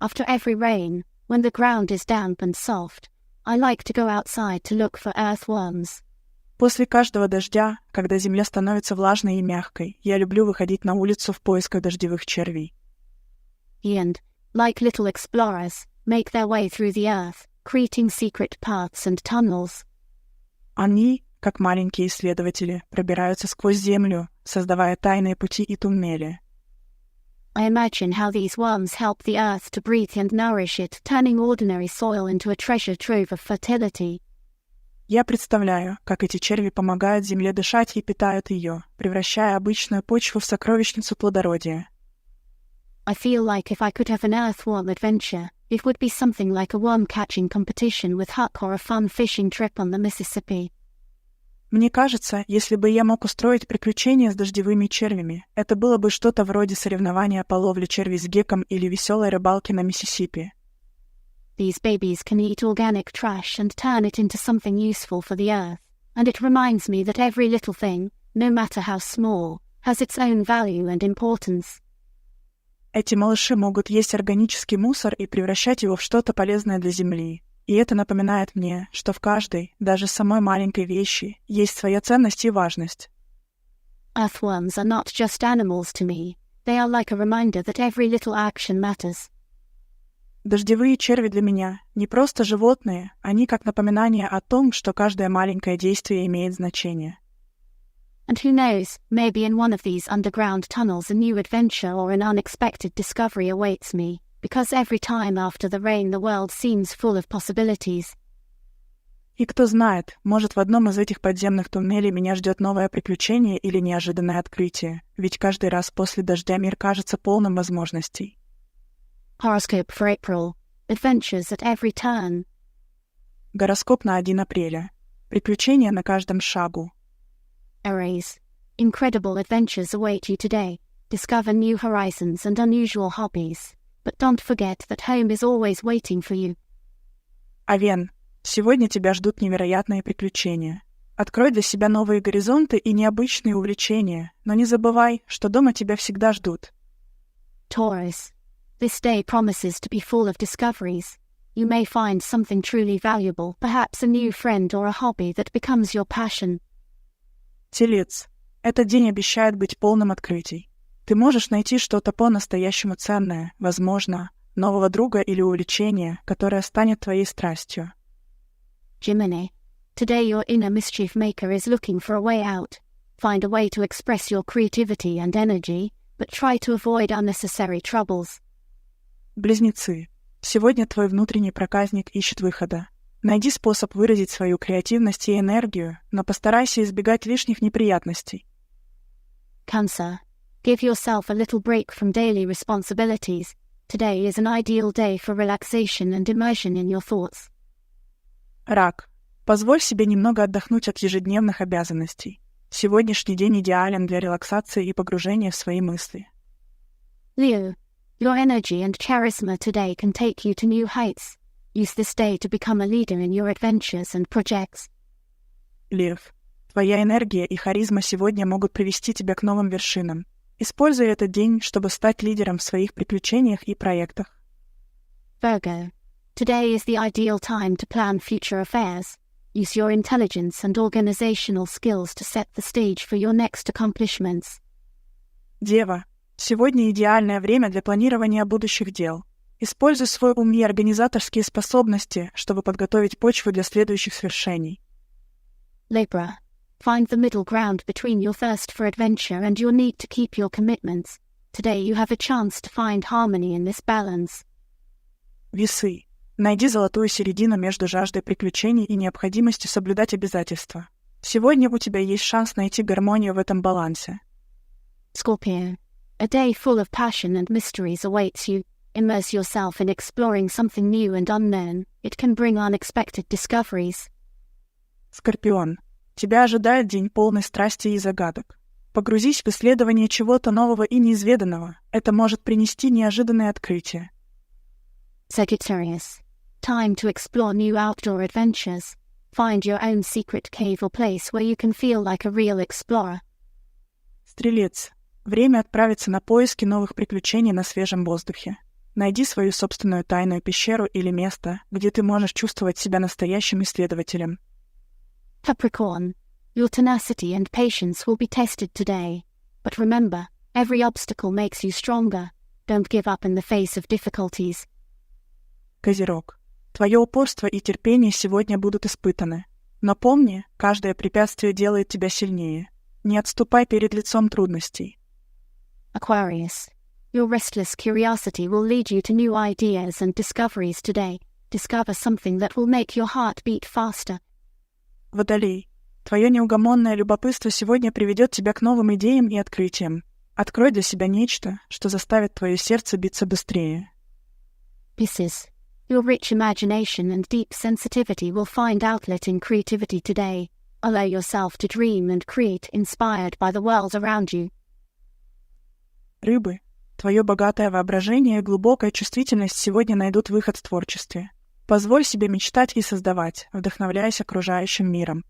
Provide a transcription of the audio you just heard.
After every rain, when the ground is damp and soft, I like to go outside to look for earthworms. После каждого дождя, когда земля становится влажной и мягкой, я люблю выходить на улицу в поисках дождевых червей. And, like little explorers, make their way through the earth, creating secret paths and tunnels. Они, как маленькие исследователи, пробираются сквозь землю, создавая тайные пути и туннели. I imagine how these worms help the earth to breathe and nourish it, turning ordinary soil into a treasure trove of fertility. Я представляю, как эти черви помогают земле дышать и питают ее, превращая обычную почву в сокровищницу плодородия. I feel like if I could have an earthworm adventure, it would be something like a worm-catching competition with Huck or a fun fishing trip on the Mississippi. Мне кажется, если бы я мог устроить приключения с дождевыми червями, это было бы что-то вроде соревнования по ловле червей с гекком или веселой рыбалки на Миссисипи. These babies can eat organic trash and turn it into something useful for the earth, and it reminds me that every little thing, no matter how small, has its own value and importance. Эти малыши могут есть органический мусор и превращать его в что-то полезное для Земли. И это напоминает мне, что в каждой, даже самой маленькой вещи, есть своя ценность и важность. Earthworms are not just animals to me, they are like a reminder that every little action matters. Дождевые черви для меня не просто животные, они как напоминание о том, что каждое маленькое действие имеет значение. And who knows, maybe in one of these underground tunnels a new adventure or an unexpected discovery awaits me, because every time after the rain the world seems full of possibilities. И кто знает, может, в одном из этих подземных туннелей меня ждет новое приключение или неожиданное открытие, ведь каждый раз после дождя мир кажется полным возможностей. Horoscope for April. Adventures at every turn. Гороскоп на 1 апреля. Приключения на каждом шагу. Aries. Incredible adventures await you today. Discover new horizons and unusual hobbies. But don't forget that home is always waiting for you. Овен. Сегодня тебя ждут невероятные приключения. Открой для себя новые горизонты и необычные увлечения, но не забывай, что дома тебя всегда ждут. Taurus. This day promises to be full of discoveries. You may find something truly valuable, perhaps a new friend or a hobby that becomes your passion. Телец. Этот день обещает быть полным открытий. Ты можешь найти что-то по-настоящему ценное, возможно, нового друга или увлечения, которое станет твоей страстью. Gemini. Today your inner mischief maker is looking for a way out. Find a way to express your creativity and energy, but try to avoid unnecessary troubles. Близнецы. Сегодня твой внутренний проказник ищет выхода. Найди способ выразить свою креативность и энергию, но постарайся избегать лишних неприятностей. Cancer. Give yourself a little break from daily responsibilities. Today is an ideal day for relaxation and immersion in your thoughts. Рак. Позволь себе немного отдохнуть от ежедневных обязанностей. Сегодняшний день идеален для релаксации и погружения в свои мысли. Leo. Your energy and charisma today can take you to new heights. Use this day to become a leader in your adventures and projects. Лев. Твоя энергия и харизма сегодня могут привести тебя к новым вершинам. Используй этот день, чтобы стать лидером в своих приключениях и проектах. Virgo. Today is the ideal time to plan future affairs. Use your intelligence and organizational skills to set the stage for your next accomplishments. Дева. Сегодня идеальное время для планирования будущих дел. Используй свой ум и организаторские способности, чтобы подготовить почву для следующих свершений. Libra. Find the middle ground between your thirst for adventure and your need to keep your commitments. Today you have a chance to find harmony in this balance. Весы. Найди золотую середину между жаждой приключений и необходимостью соблюдать обязательства. Сегодня у тебя есть шанс найти гармонию в этом балансе. Scorpio. A day full of passion and mysteries awaits you. Immerse yourself in exploring something new and unknown. It can bring unexpected discoveries. Скорпион. Тебя ожидает день полный страсти и загадок. Погрузись в исследование чего-то нового и неизведанного. Это может принести неожиданные открытия. Sagittarius. Time to explore new outdoor adventures. Find your own secret cave or place where you can feel like a real explorer. Стрелец. Время отправиться на поиски новых приключений на свежем воздухе. Найди свою собственную тайную пещеру или место, где ты можешь чувствовать себя настоящим исследователем. Capricorn, your tenacity and patience will be tested today. But remember, every obstacle makes you stronger. Don't give up in the face of difficulties. Козерог, твое упорство и терпение сегодня будут испытаны. Но помни, каждое препятствие делает тебя сильнее. Не отступай перед лицом трудностей. Aquarius, your restless curiosity will lead you to new ideas and discoveries today. Discover something that will make your heart beat faster. Водолей, твое неугомонное любопытство сегодня приведет тебя к новым идеям и открытиям. Открой для себя нечто, что заставит твое сердце биться быстрее. Pisces, your rich imagination and deep sensitivity will find outlet in creativity today. Allow yourself to dream and create inspired by the world around you. Рыбы, твое богатое воображение и глубокая чувствительность сегодня найдут выход в творчестве. Позволь себе мечтать и создавать, вдохновляясь окружающим миром.